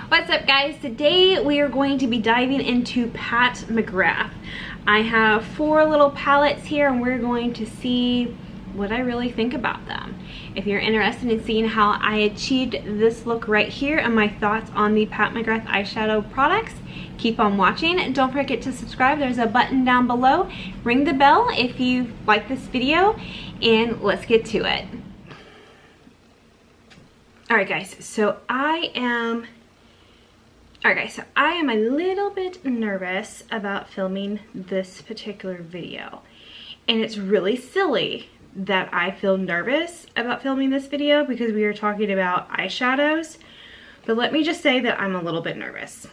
What's up, guys? Today we are going to be diving into Pat McGrath. I have 4 little palettes here and we're going to see what I really think about them. If you're interested in seeing how I achieved this look right here and my thoughts on the Pat McGrath eyeshadow products, keep on watching. And don't forget to subscribe. There's a button down below. Ring the bell if you like this video, and let's get to it. Alright guys, so I am a little bit nervous about filming this particular video. And it's really silly that I feel nervous about filming this video because we are talking about eyeshadows. But let me just say that I'm a little bit nervous.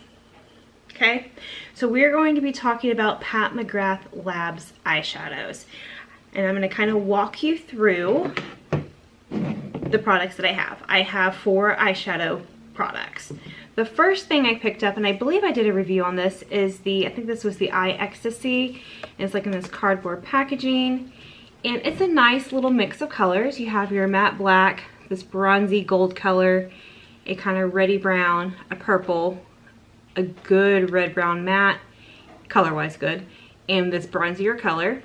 Okay, so we're going to be talking about Pat McGrath Labs eyeshadows. And I'm going to kind of walk you through the products that I have. I have 4 eyeshadow products. The first thing I picked up, and I believe I did a review on this, is I think this was the Eye Ecstasy. And it's like in this cardboard packaging. And it's a nice little mix of colors. You have your matte black, this bronzy gold color, a kind of reddy brown, a purple, a good red brown matte, color-wise good, and this bronzier color.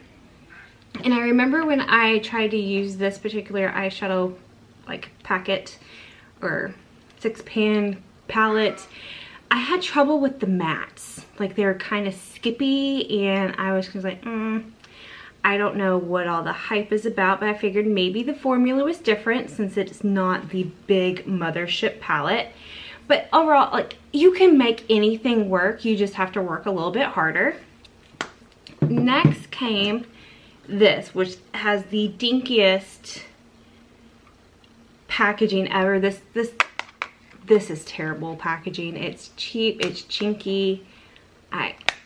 And I remember when I tried to use this particular eyeshadow like packet or 6-pan palette, I had trouble with the mattes. Like they're kind of skippy and I was just like, I don't know what all the hype is about, but I figured maybe the formula was different since it's not the big Mothership palette. But overall, like, you can make anything work, you just have to work a little bit harder. Next came this, which has the dinkiest packaging ever. This is terrible packaging. It's cheap, it's chinky,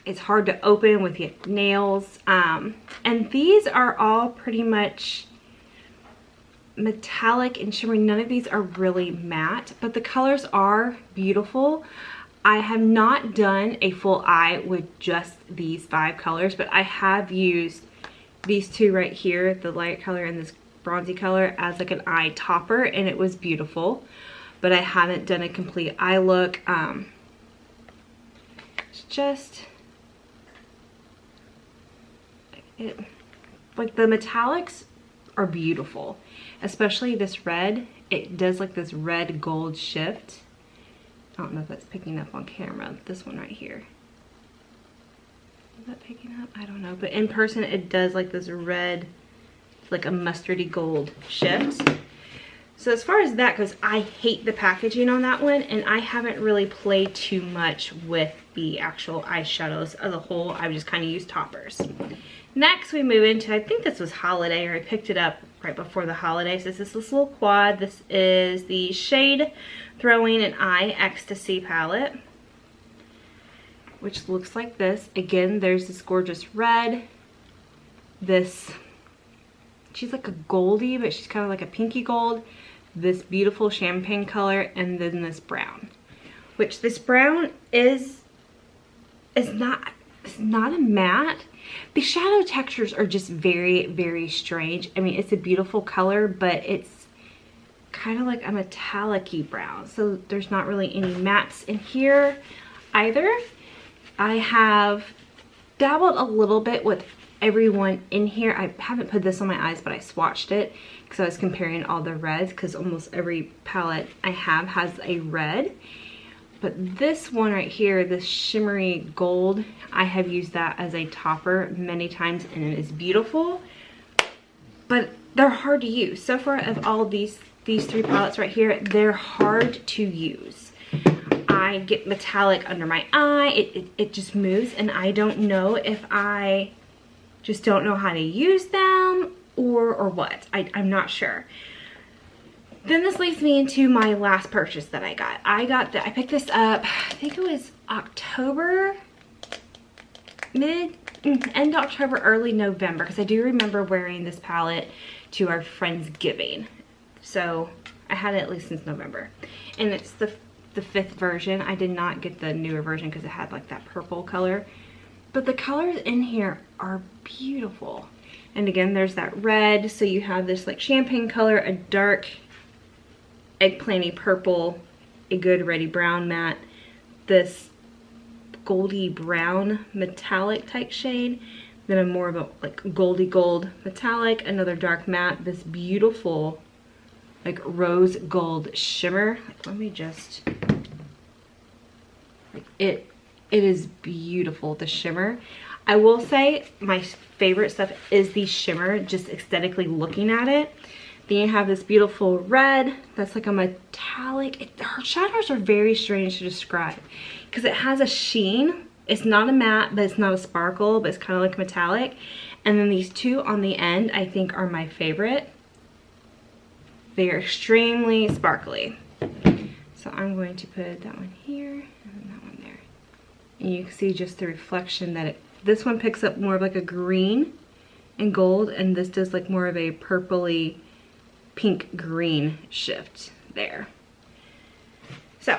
it's hard to open with your nails. And these are all pretty much metallic and shimmery. None of these are really matte, but the colors are beautiful. I have not done a full eye with just these 5 colors, but I have used these 2 right here, the light color and this bronzy color, as like an eye topper, and it was beautiful. But I haven't done a complete eye look. It's just like the metallics are beautiful, especially this red. It does like this red gold shift. I don't know if that's picking up on camera. This one right here, is that picking up? I don't know, but in person it does like this red, like a mustardy gold shift. So as far as that goes, I hate the packaging on that one, and I haven't really played too much with the actual eyeshadows as a whole. I've just kind of used toppers. Next we move into, I think this was holiday, or I picked it up right before the holidays. This is this little quad. This is the Shade Throwing an Eye Ecstasy palette, which looks like this. Again, there's this gorgeous red, this, she's like a goldie, but she's kind of like a pinky gold, this beautiful champagne color, and then this brown, which this brown is not a matte. The shadow textures are just very, very strange. I mean, it's a beautiful color, but it's kind of like a metallic-y brown. So there's not really any mattes in here either. I have dabbled a little bit with everyone in here. I haven't put this on my eyes, but I swatched it because I was comparing all the reds, because almost every palette I have has a red. But this one right here, this shimmery gold, I have used that as a topper many times and it is beautiful, but they're hard to use. So far of all these 3 palettes right here, they're hard to use. I get metallic under my eye, it just moves, and I don't know if I just don't know how to use them or what. I'm not sure. Then this leads me into my last purchase that I got. I picked this up, I think it was October, end October, early November, because I do remember wearing this palette to our Friendsgiving. So I had it at least since November. And it's the 5th version. I did not get the newer version because it had like that purple color. But the colors in here are beautiful. And again, there's that red, so you have this like champagne color, a dark eggplanty purple, a good reddy brown matte, this goldy brown metallic type shade, then a more of a like goldy gold metallic, another dark matte, this beautiful like rose gold shimmer. Let me just, like it is beautiful, the shimmer. I will say my favorite stuff is the shimmer, just aesthetically looking at it. Then you have this beautiful red that's like a metallic. Her shadows are very strange to describe because it has a sheen. It's not a matte, but it's not a sparkle, but it's kind of like metallic. And then these two on the end I think are my favorite. They are extremely sparkly. So I'm going to put that one here and that one there. And you can see just the reflection that this one picks up more of like a green and gold, and this does like more of a purpley pink green shift there. So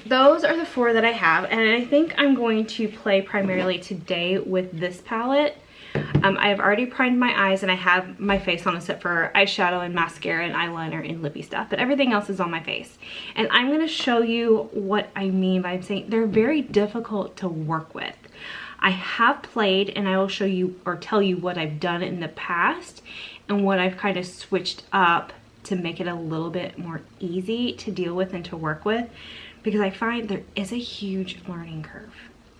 those are the 4 that I have, and I think I'm going to play primarily today with this palette. I have already primed my eyes and I have my face on except for eyeshadow and mascara and eyeliner and lippy stuff, but everything else is on my face. And I'm going to show you what I mean by saying they're very difficult to work with. I have played, and I will show you or tell you what I've done in the past and what I've kind of switched up to make it a little bit more easy to deal with and to work with, because I find there is a huge learning curve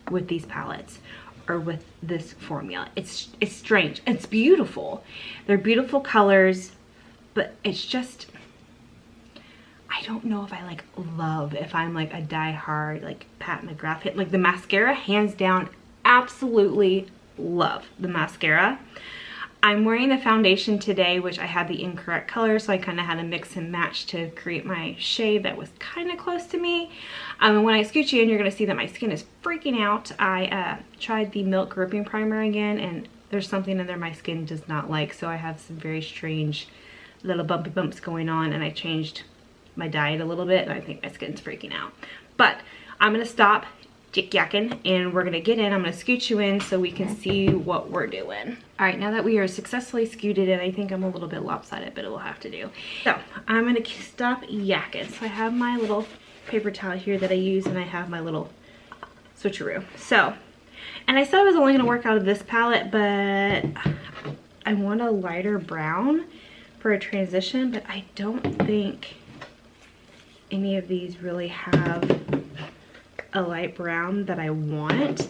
with these palettes or with this formula. It's strange. It's beautiful. They're beautiful colors, but it's just, I don't know if I like love, if I'm like a die-hard like Pat McGrath hit. Like the mascara, hands down, absolutely love the mascara. I'm wearing the foundation today, which I had the incorrect color, so I kind of had to mix and match to create my shade that was kind of close to me. When I scooch you in, you're going to see that my skin is freaking out. I tried the Milk Gripping Primer again, and there's something in there my skin does not like, so I have some very strange little bumpy bumps going on, and I changed my diet a little bit, and I think my skin's freaking out. But I'm going to stop yakking and we're gonna get in. I'm gonna scoot you in so we can see what we're doing. All right, now that we are successfully scooted in, I think I'm a little bit lopsided, but it will have to do. So I'm gonna stop yakking. So I have my little paper towel here that I use, and I have my little switcheroo. So, and I said I was only gonna work out of this palette, but I want a lighter brown for a transition, but I don't think any of these really have a light brown that I want.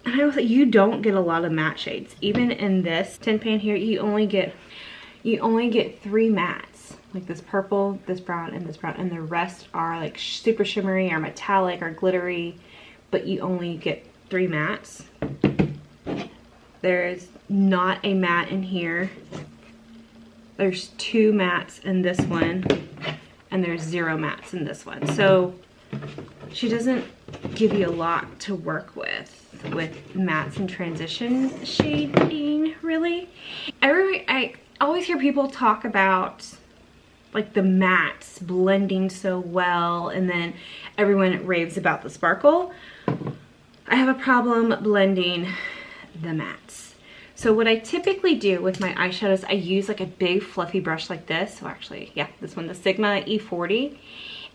And I will say, you don't get a lot of matte shades. Even in this tin pan here, you only get 3 mattes, like this purple, this brown, and this brown, and the rest are like super shimmery or metallic or glittery, but you only get 3 mattes. There's not a matte in here. There's 2 mattes in this one, and there's 0 mattes in this one. So she doesn't give you a lot to work with mattes and transition shading, really. I always hear people talk about like the mattes blending so well, and then everyone raves about the sparkle. I have a problem blending the mattes. So what I typically do with my eyeshadows, I use like a big fluffy brush like this. So actually, yeah, this one, the Sigma E40.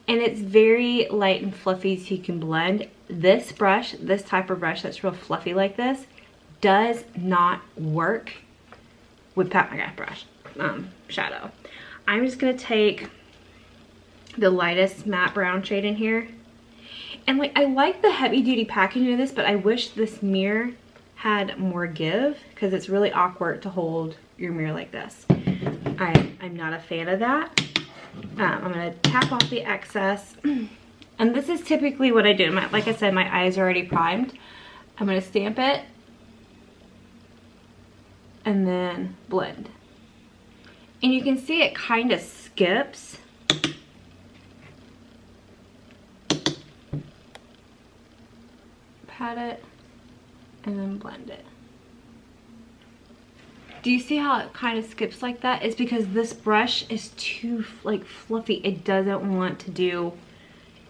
And it's very light and fluffy, so you can blend. This brush, this type of brush that's real fluffy like this, does not work with Pat McGrath brush shadow. I'm just gonna take the lightest matte brown shade in here. And like, I like the heavy duty packaging of this, but I wish this mirror had more give, because it's really awkward to hold your mirror like this. I'm not a fan of that. I'm gonna tap off the excess, and this is typically what I do. Like I said, my eyes are already primed. I'm gonna stamp it and then blend, and you can see it kind of skips. Pat it and then blend it. Do you see how it kind of skips like that? It's because this brush is too like fluffy. It doesn't want to do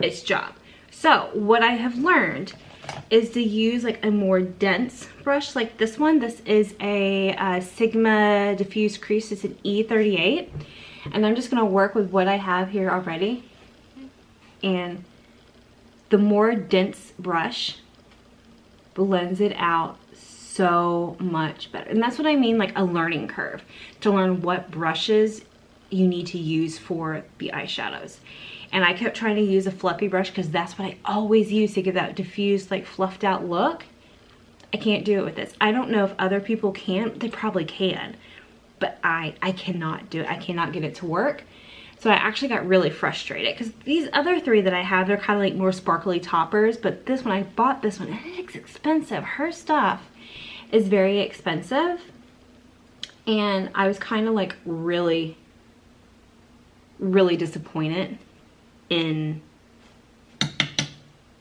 its job. So what I have learned is to use like a more dense brush like this one. This is a Sigma Diffuse Crease. It's an E38. And I'm just gonna work with what I have here already and the more dense brush blends it out so much better. And that's what I mean, like a learning curve, to learn what brushes you need to use for the eyeshadows. And I kept trying to use a fluffy brush because that's what I always use to get that diffused, like fluffed out look. I can't do it with this. I don't know if other people can. They probably can, but I cannot do it. I cannot get it to work. So I actually got really frustrated because these other three that I have, they're kind of like more sparkly toppers, but this one, I bought this one and it's expensive. Her stuff is very expensive. And I was kind of like really disappointed in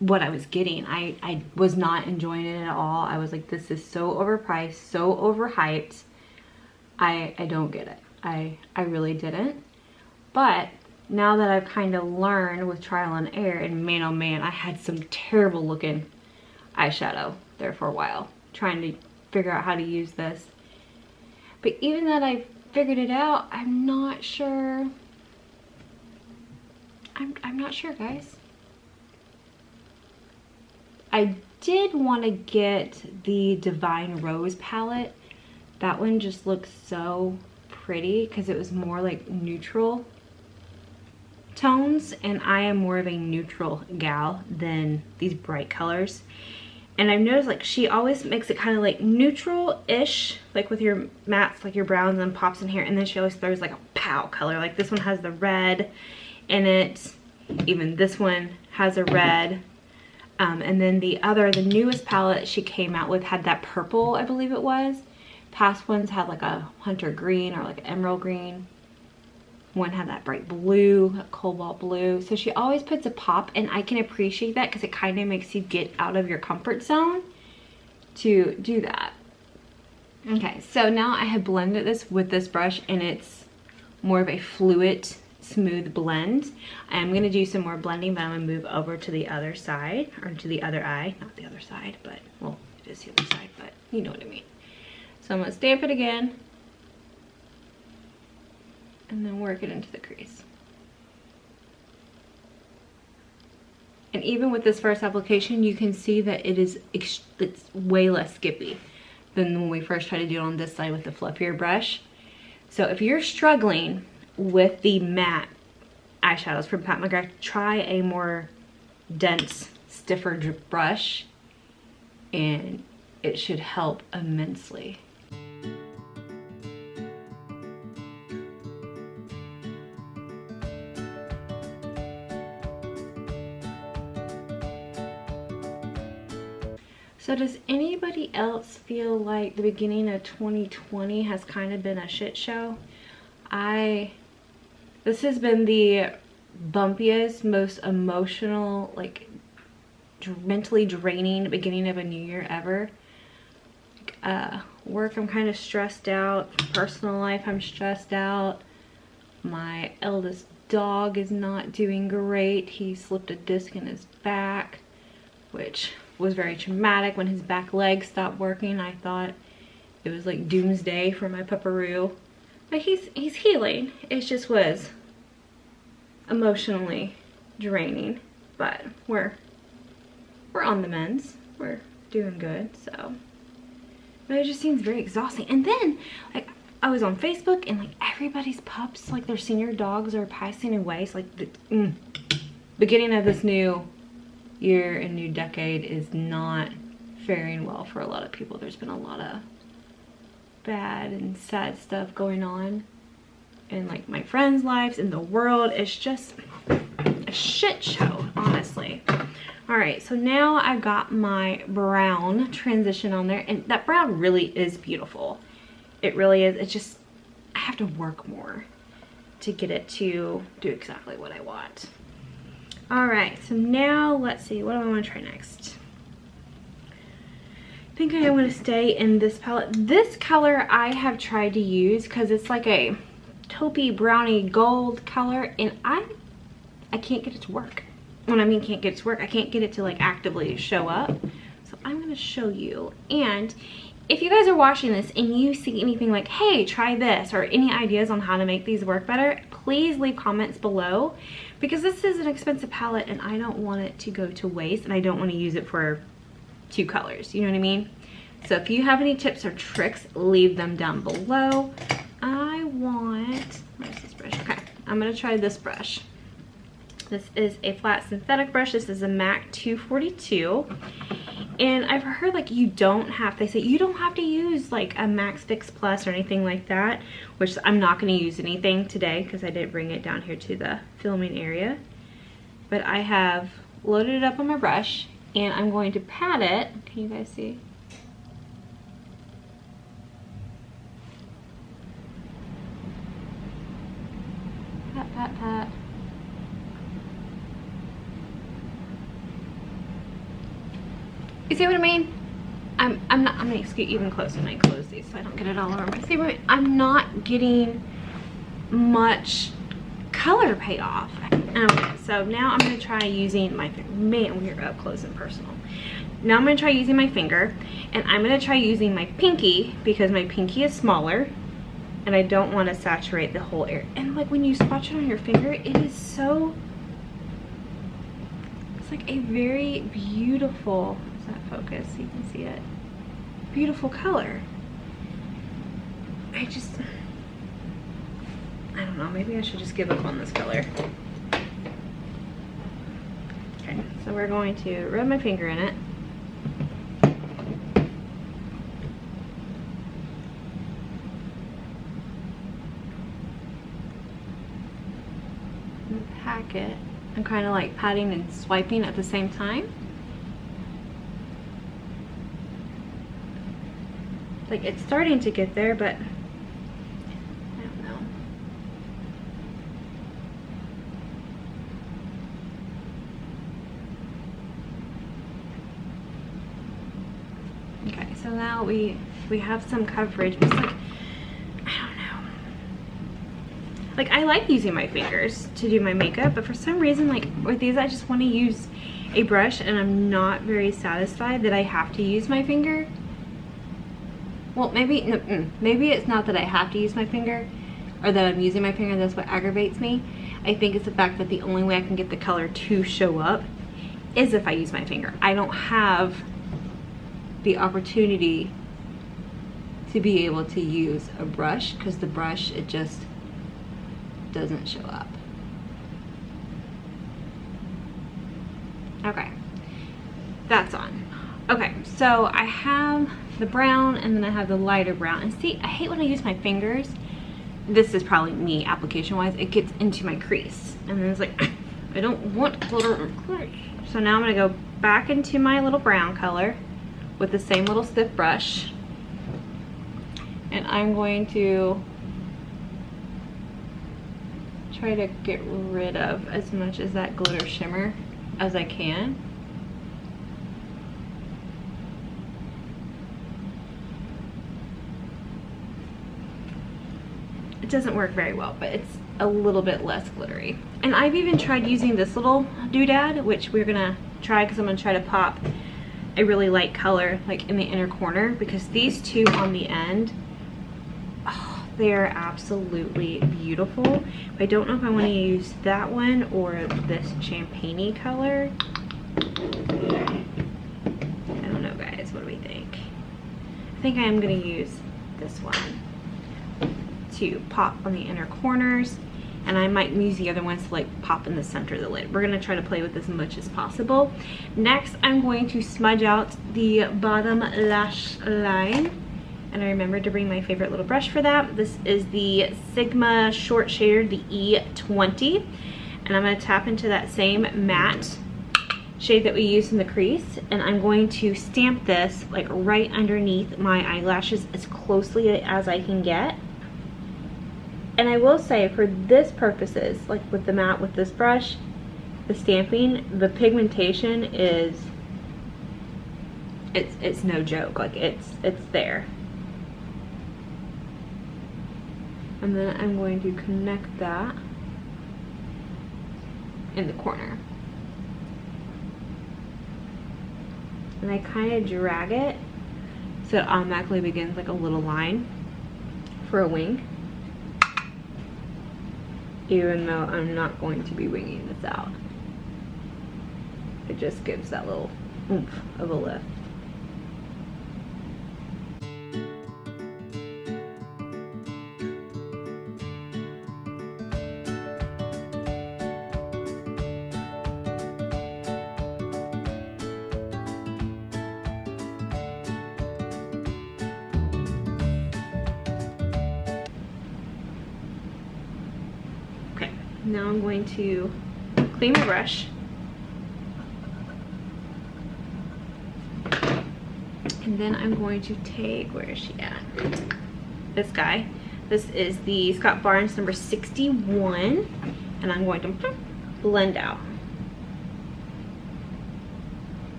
what I was getting. I was not enjoying it at all. I was like, this is so overpriced, so overhyped. I don't get it. I really didn't. But now that I've kind of learned with trial and error, and man, oh man, I had some terrible looking eyeshadow there for a while, trying to figure out how to use this. But even that I figured it out, I'm not sure. I'm not sure, guys. I did want to get the Divine Rose palette. That one just looks so pretty because it was more like neutral tones, and I am more of a neutral gal than these bright colors. And I've noticed like she always makes it kind of like neutral-ish, like with your mattes, like your browns, and pops in here, and then she always throws like a pow color. Like this one has the red in it, even this one has a red. And then the newest palette she came out with had that purple, I believe it was. Past ones had like a hunter green or like an emerald green. One had that bright blue, a cobalt blue. So she always puts a pop, and I can appreciate that because it kind of makes you get out of your comfort zone to do that. Okay, so now I have blended this with this brush, and it's more of a fluid, smooth blend. I'm going to do some more blending, but I'm going to move over to the other side, or to the other eye. Not the other side, but, well, it is the other side, but you know what I mean. So I'm going to stamp it again, and then work it into the crease. And even with this first application, you can see that it's way less skippy than when we first tried to do it on this side with the fluffier brush. So if you're struggling with the matte eyeshadows from Pat McGrath, try a more dense, stiffer brush, and it should help immensely. So does anybody else feel like the beginning of 2020 has kind of been a shit show? This has been the bumpiest, most emotional, like mentally draining beginning of a new year ever. Work, I'm kind of stressed out. Personal life, I'm stressed out. My eldest dog is not doing great. He slipped a disc in his back, which was very traumatic. When his back leg stopped working, I thought it was like doomsday for my pepperoo. But he's healing. It just was emotionally draining. But we're on the mends. We're doing good, so. But it just seems very exhausting. And then, like, I was on Facebook, and like everybody's pups, like their senior dogs are passing away. It's like the beginning of this new year and new decade is not faring well for a lot of people. There's been a lot of bad and sad stuff going on in like my friends' lives, in the world. It's just a shit show, honestly. All right, so now I got my brown transition on there, and that brown really is beautiful. It really is. It's just, I have to work more to get it to do exactly what I want. All right, so now let's see, what do I want to try next? I think I want to stay in this palette. This color I have tried to use because it's like a taupey brownie gold color, and I can't get it to work. When I mean can't get it to work, I can't get it to like actively show up. So I'm going to show you. And if you guys are watching this and you see anything like, hey, try this, or any ideas on how to make these work better, please leave comments below, because this is an expensive palette and I don't want it to go to waste, and I don't want to use it for 2 colors, you know what I mean? So if you have any tips or tricks, leave them down below. Where's this brush? Okay, I'm gonna try this brush. This is a flat synthetic brush. This is a MAC 242. And I've heard like they say you don't have to use like a Max Fix Plus or anything like that, which I'm not gonna use anything today because I didn't bring it down here to the filming area. But I have loaded it up on my brush and I'm going to pat it. Can you guys see? Pat, pat, pat. You see what I mean? I'm gonna scoot even closer and I close these so I don't get it all over my face. But I'm not getting much color payoff. Okay, so now I'm gonna try using my finger. Man, we're up close and personal. Now I'm gonna try using my finger, and I'm gonna try using my pinky because my pinky is smaller and I don't want to saturate the whole area. And like when you swatch it on your finger, it is so, it's like a very beautiful, does that focus? You can see it. Beautiful color. I don't know, maybe I should just give up on this color. Okay, so we're going to rub my finger in it. And pack it. I'm kind of like patting and swiping at the same time. Like it's starting to get there, but I don't know. Okay, so now we have some coverage. It's like, I don't know. Like I like using my fingers to do my makeup, but for some reason, like with these, I just want to use a brush, and I'm not very satisfied that I have to use my finger. Well, maybe it's not that I have to use my finger or that I'm using my finger, that's what aggravates me. I think it's the fact that the only way I can get the color to show up is if I use my finger. I don't have the opportunity to be able to use a brush because the brush, it just doesn't show up. Okay, that's on. Okay, so I have the brown and then I have the lighter brown, and see, I hate when I use my fingers. This is probably me application wise, it gets into my crease and then it's like I don't want glitter in crease. So now I'm gonna go back into my little brown color with the same little stiff brush, and I'm going to try to get rid of as much of that glitter shimmer as I can. It doesn't work very well, but it's a little bit less glittery. And I've even tried using this little doodad, which we're gonna try because I'm gonna try to pop a really light color like in the inner corner, because these two on the end, oh, they're absolutely beautiful. But I don't know if I want to use that one or this champagne-y color. I don't know, guys, what do we think? I think I am gonna use this one to pop on the inner corners, and I might use the other ones to like pop in the center of the lid. We're gonna try to play with this as much as possible. Next, I'm going to smudge out the bottom lash line, and I remembered to bring my favorite little brush for that. This is the Sigma Short Shader, the E20, and I'm gonna tap into that same matte shade that we used in the crease, and I'm going to stamp this like right underneath my eyelashes as closely as I can get. And I will say, for this purposes, like with the matte, with this brush, the stamping, the pigmentation is, it's no joke. Like it's there. And then I'm going to connect that in the corner. And I kind of drag it so it automatically begins like a little line for a wing. even though I'm not going to be winging this out. It just gives that little oomph of a lift. Now I'm going to clean my brush. And then I'm going to take, where is she at? This guy. This is the Scott Barnes number 61. And I'm going to blend out.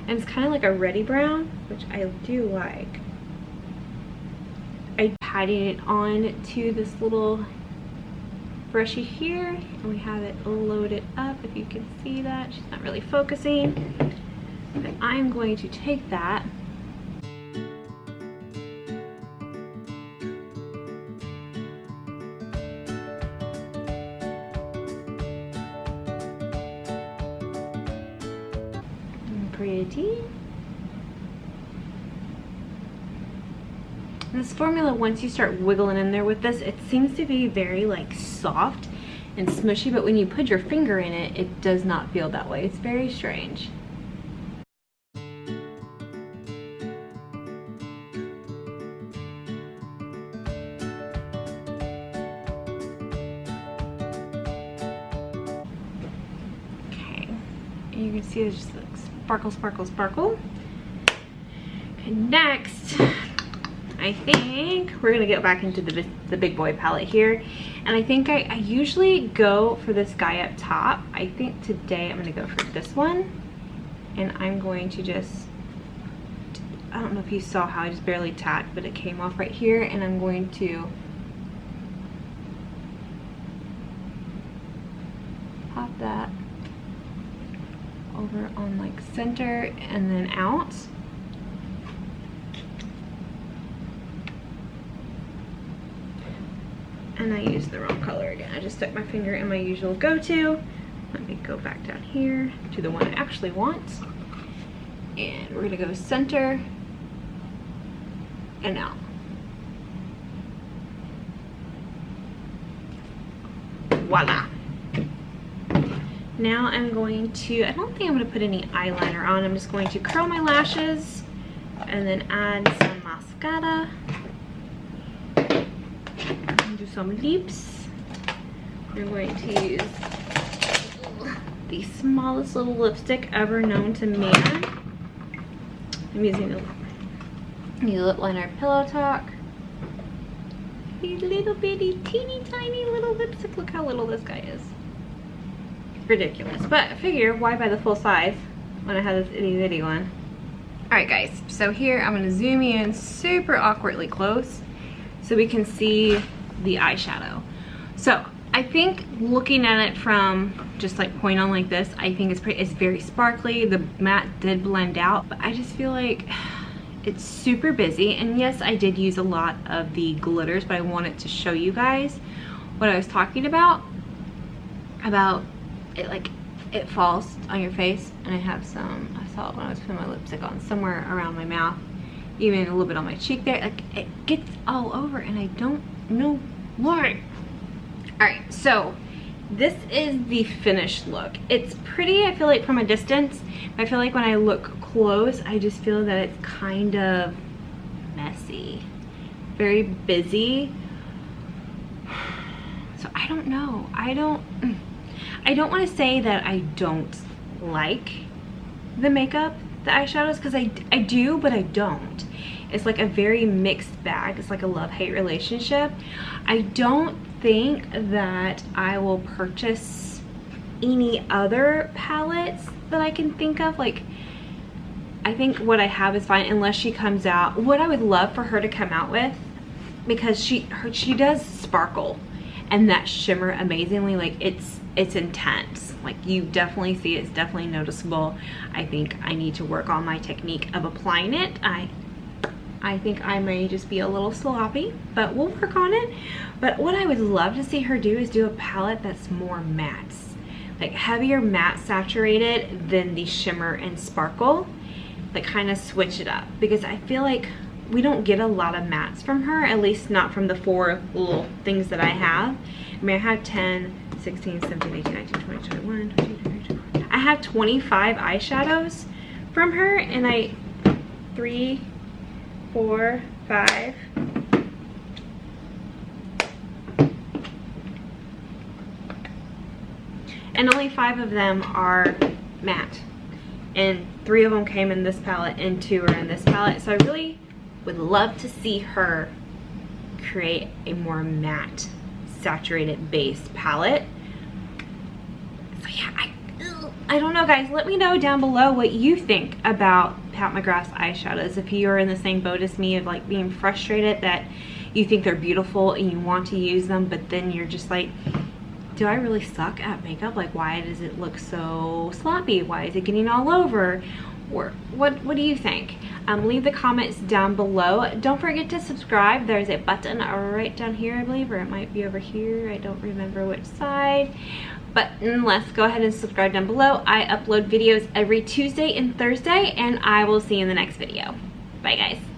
And it's kind of like a reddy brown, which I do like. I'm patting it on to this little brushy here, and we have it loaded up, if you can see that. She's not really focusing. But I'm going to take that pretty. This formula, once you start wiggling in there with this, it seems to be very like soft and smushy, but when you put your finger in it, it does not feel that way. It's very strange. Okay, and you can see it's just like sparkle, sparkle, sparkle. And next, I think we're gonna get back into the big boy palette here. And I think I usually go for this guy up top. I think today I'm gonna go for this one. And I'm going to just, I don't know if you saw how I just barely tapped, but it came off right here. And I'm going to pop that over on like center and then out. And I used the wrong color again. I just stuck my finger in my usual go-to. Let me go back down here to the one I actually want. And we're gonna go center and out. Voila. Now I'm going to, I don't think I'm gonna put any eyeliner on. I'm just going to curl my lashes and then add some mascara. Do some lips. We're going to use the smallest little lipstick ever known to man. I'm using the lip liner Pillow Talk. These little bitty teeny tiny little lipstick. Look how little this guy is. Ridiculous, but I figure why buy the full size when I have this itty bitty one. Alright guys, so here I'm going to zoom in super awkwardly close so we can see the eyeshadow. So I think looking at it from just like point on like this, I think it's very sparkly. The matte did blend out, but I just feel like it's super busy. And yes, I did use a lot of the glitters, but I wanted to show you guys what I was talking about it, like it falls on your face. And I have some, I saw it when I was putting my lipstick on, somewhere around my mouth, even a little bit on my cheek there. Like it gets all over and I don't know why. All right, so this is the finished look. It's pretty, I feel like, from a distance. I feel like when I look close, I just feel that it's kind of messy, very busy. So I don't know. I don't want to say that I don't like the makeup, the eyeshadows, because I do, but I don't. It's like a very mixed bag. It's like a love-hate relationship. I don't think that I will purchase any other palettes that I can think of. Like, I think what I have is fine unless she comes out. What I would love for her to come out with, because she does sparkle and that shimmer amazingly. Like it's intense. Like you definitely see it's definitely noticeable. I think I need to work on my technique of applying it. I think I may just be a little sloppy, but we'll work on it. But what I would love to see her do is do a palette that's more mattes, like heavier matte saturated than the shimmer and sparkle, like kind of switch it up, because I feel like we don't get a lot of mattes from her, at least not from the 4 little things that I have. I mean, I have 10, 16, 17, 18, 19, 20, 21, 22, 23, 24. I have 25 eyeshadows from her, and 3, 4, 5. And only 5 of them are matte. And 3 of them came in this palette and 2 are in this palette. So I really would love to see her create a more matte, saturated base palette. So yeah, I don't know, guys. Let me know down below what you think about Pat McGrath's eyeshadows. If you are in the same boat as me of like being frustrated that you think they're beautiful and you want to use them, but then you're just like, do I really suck at makeup? Like, why does it look so sloppy? Why is it getting all over? Or what do you think? Leave the comments down below. Don't forget to subscribe. There's a button right down here, I believe, or it might be over here. I don't remember which side. But nonetheless, go ahead and subscribe down below. I upload videos every Tuesday and Thursday, and I will see you in the next video. Bye, guys.